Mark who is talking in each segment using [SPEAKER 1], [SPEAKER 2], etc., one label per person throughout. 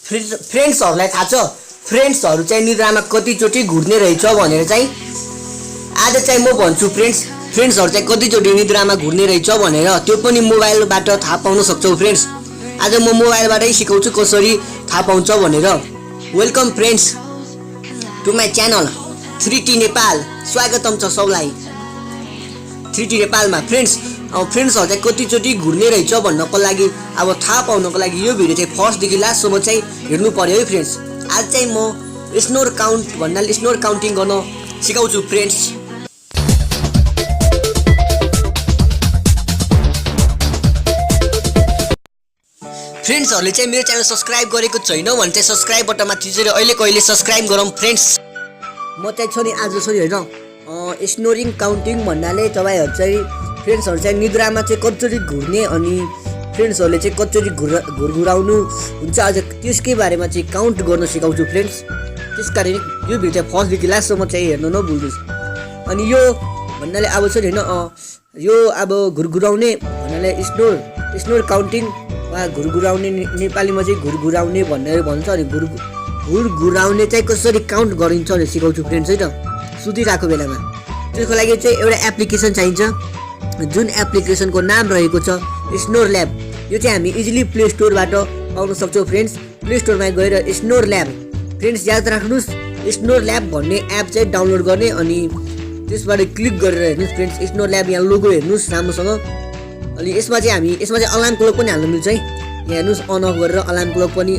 [SPEAKER 1] फ्रेन्ड्सहरूलाई थाहा छ फ्रेन्ड्सहरू चाहिँ निद्रामा कतिचोटि घुर्ने रहेछ भनेर चाहिँ आज चाहिँ म भन्छु फ्रेन्ड्सहरू चाहिँ कतिचोटि निद्रामा घुर्ने रहेछ भनेर त्यो पनि मोबाइलबाट थाहा पाउन सक्छौ फ्रेन्ड्स। आज म मोबाइलबाटै सिकाउँछु कसरी थाहा पाउँछ भनेर। Welcome friends to my channel 3T Nepal. स्वागतम छ सबलाई 3T नेपालमा। फ्रेन्ड्सहरू चाहिँ कतिचोटि घुर्ने रहेछ भन्नको लागि अब थाहा पाउनको लागि यो भिडियो चाहिँ फर्स्टदेखि लास्टसम्म चाहिँ हेर्नु पर्यो है फ्रेन्ड्स। आज चाहिँ म स्नोर काउन्ट भन्नाले स्नोर काउन्टिङ गर्न सिकाउँछु फ्रेन्ड्स। फ्रेन्ड्सहरूले चाहिँ मेरो च्यानल सब्सक्राइब गरेको छैन भने चाहिँ सब्सक्राइब बटनमा थिचेर अहिलेको अहिले सब्सक्राइब गरौँ फ्रेन्ड्स। म चाहिँ छ नि आज सरी होइन स्नोरिङ काउन्टिङ भन्नाले तपाईँहरू चाहिँ फ्रेन्ड्सहरू चाहिँ निद्रामा चाहिँ कसरी घुर्ने अनि फ्रेन्ड्सहरूले चाहिँ कसरी घुराउनु हुन्छ आज त्यसकै बारेमा चाहिँ काउन्ट गर्न सिकाउँछु फ्रेन्ड्स। त्यस कारण यो भिडियो चाहिँ फर्स्टदेखि लास्टसम्म चाहिँ हेर्नु नभुल्नुहोस्। अनि यो भन्नाले अब चाहिँ होइन यो अब घुराउने भन्नाले स्नोर काउन्टिङ वा घुराउने नेपालीमा चाहिँ घुराउने भनेर भन्छ। अनि घुराउने चाहिँ कसरी काउन्ट गरिन्छ भनेर सिकाउँछु फ्रेन्ड्स है त सुतिरहेको बेलामा। त्यसको लागि चाहिँ एउटा एप्लिकेसन चाहिन्छ जुन एप्लिकेसनको नाम रहेको छ स्नोर ल्याब। यो चाहिँ हामी इजिली प्ले स्टोरबाट पाउन सक्छौँ फ्रेन्ड्स। प्ले स्टोरमा गएर स्नोर ल्याब फ्रेन्ड्स याद राख्नुहोस् स्नोर ल्याब भन्ने एप चाहिँ डाउनलोड गर्ने अनि त्यसबाट क्लिक गरेर हेर्नुहोस् फ्रेन्ड्स स्नोर ल्याब यहाँ लोगो हेर्नुहोस् राम्रोसँग। अनि यसमा चाहिँ अलार्म क्लक पनि हाल्नु मिल्छ है। यहाँ हेर्नुहोस् अन अफ गरेर अलार्म क्लक पनि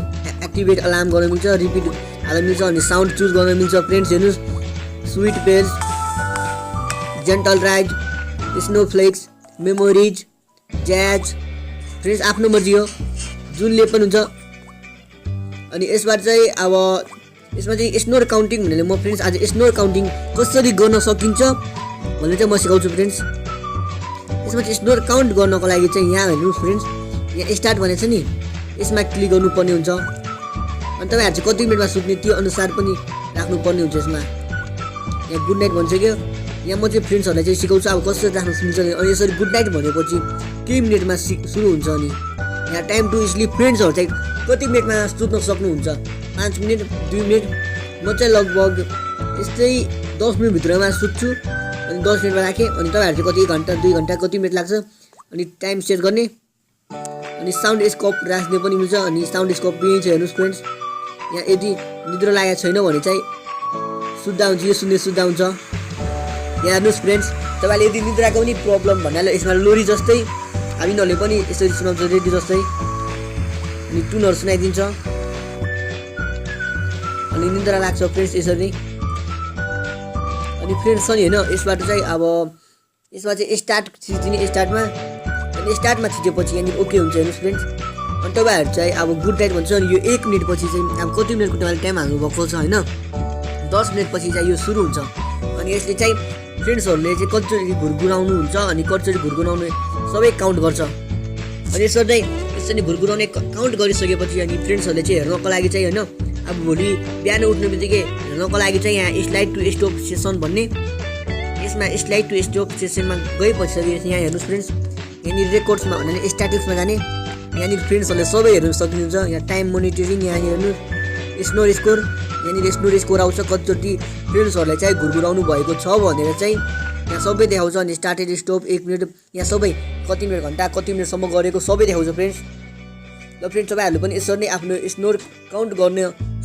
[SPEAKER 1] एक्टिभेट अलार्म गर्न मिल्छ, रिपिट हाल्नु मिल्छ अनि साउन्ड चुज गर्न मिल्छ फ्रेन्ड्स। हेर्नुहोस् sweet page, gentle ride, snowflakes, memories, jazz friends आफ्नो मर्जी हो जुनले पनि हुन्छ। अनि यसबाट चाहिँ अब यसमा चाहिँ स्नोर काउन्टिङ भन्नाले म फ्रेन्ड्स आज स्नोर काउन्टिङ कसरी गर्न सकिन्छ भनेर चाहिँ म सिकाउँछु फ्रेन्ड्स। यसमा चाहिँ स्नोर काउन्ट गर्नको लागि चाहिँ यहाँ हेर्नुहोस् फ्रेन्ड्स यहाँ स्टार्ट भनेको छ नि यसमा क्लिक गर्नुपर्ने हुन्छ। अनि तपाईँहरू चाहिँ कति मिनटमा सुत्ने त्यो अनुसार पनि राख्नुपर्ने हुन्छ। यसमा यहाँ गुड नाइट भनिसक्यो। यहाँ म चाहिँ फ्रेन्ड्सहरूलाई चाहिँ सिकाउँछु अब कसरी राख्न मिल्छ। अनि यसरी गुड नाइट भनेपछि केही मिनटमा सुरु हुन्छ। अनि यहाँ टाइम टु स्लिप फ्रेन्ड्सहरू चाहिँ कति मिनटमा सुत्न सक्नुहुन्छ 5 मिनट 2 मिनट। म चाहिँ लगभग यस्तै 10 मिनटभित्रमा सुत्छु अनि 10 मिनटमा राखेँ। अनि तपाईँहरू चाहिँ कति घन्टा 2 घन्टा कति मिनट लाग्छ अनि टाइम सेट गर्ने। अनि साउन्ड स्कोप राख्ने पनि मिल्छ। अनि साउन्ड स्कोप पनि छ हेर्नुहोस् फ्रेन्ड्स। यहाँ यदि निद्रा लागेको छैन भने चाहिँ सुत्दा हुन्छ यो सुन्ने सुत्दा हुन्छ। यहाँ हेर्नुहोस् फ्रेन्ड्स तपाईँले यदि निद्राको पनि प्रब्लम भन्नाले यसमा लोरी जस्तै हामीहरूले पनि यसरी सुनाउँछ रेडियो जस्तै अनि टुनहरू सुनाइदिन्छ अनि निद्रा लाग्छ फ्रेन्ड्स यसरी। अनि फ्रेन्ड्स छ नि होइन यसबाट चाहिँ अब यसमा चाहिँ स्टार्ट थिच्ने स्टार्टमा अनि स्टार्टमा थिचेपछि यहाँनिर ओके हुन्छ हेर्नुहोस् फ्रेन्ड्स। अनि तपाईँहरू चाहिँ अब गुड नाइट भन्छ अनि यो 1 मिनटपछि चाहिँ अब कति मिनटको तपाईँले टाइम हाल्नुभएको छ होइन 10 मिनटपछि चाहिँ यो सुरु हुन्छ। अनि यसले चाहिँ फ्रेन्ड्सहरूले चाहिँ कसरी घुराउनु हुन्छ अनि कसरी घुराउने सबै काउन्ट गर्छ। अनि यसरी घुराउने काउन्ट गरिसकेपछि अनि फ्रेन्ड्सहरूले चाहिँ हेर्नको लागि चाहिँ होइन अब भोलि बिहान उठ्ने बित्तिकै हेर्नको लागि चाहिँ यहाँ स्लाइड टु स्टप सेसन भन्ने यसमा स्लाइड टु स्टप सेसनमा गएपछि यहाँ हेर्नुहोस् फ्रेन्ड्स यहाँनिर रेकर्ड्समा भन्नाले स्ट्याटिक्समा जाने यहाँनिर फ्रेन्ड्सहरूले सबै हेर्नु सक्नुहुन्छ। यहाँ टाइम मोनिटरिङ यहाँनिर हेर्नु स्नोर स्कोर यहाँनिर स्नोर स्कोर आउँछ कतिचोटि फ्रेन्ड्सहरूलाई चाहिँ घुराउनु भएको छ भनेर चाहिँ यहाँ सबै देखाउँछ। अनि स्टार्टेड स्टप 1 मिनट यहाँ सबै कति मिनट घन्टा कति मिनटसम्म गरेको सबै देखाउँछ फ्रेन्ड्स। ल फ्रेन्ड्स तपाईँहरूले पनि यसरी नै आफ्नो स्नोर काउन्ट गर्न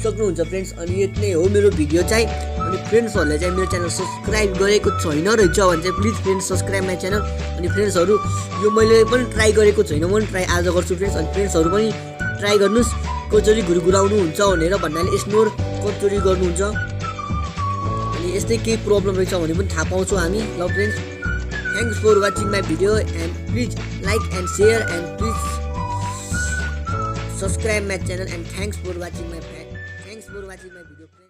[SPEAKER 1] सक्नुहुन्छ फ्रेन्ड्स। अनि यति नै हो मेरो भिडियो चाहिँ। अनि फ्रेन्ड्सहरूले चाहिँ मेरो च्यानल सब्सक्राइब गरेको छैन रहेछ भने चाहिँ please friends subscribe my channel. अनि फ्रेन्ड्सहरू यो मैले पनि ट्राई गरेको छैन म पनि ट्राई आज गर्छु फ्रेन्ड्स। अनि फ्रेन्ड्सहरू पनि ट्राई गर्नुहोस् कसरी घुराउनु हुन्छ भनेर भन्नाले स्नोर कसरी गर्नुहुन्छ अनि यस्तै केही प्रब्लम रहेछ भने पनि थाहा पाउँछौँ हामी। ल friends thanks for watching my video and please like and share and please subscribe my channel and thanks for watching my video.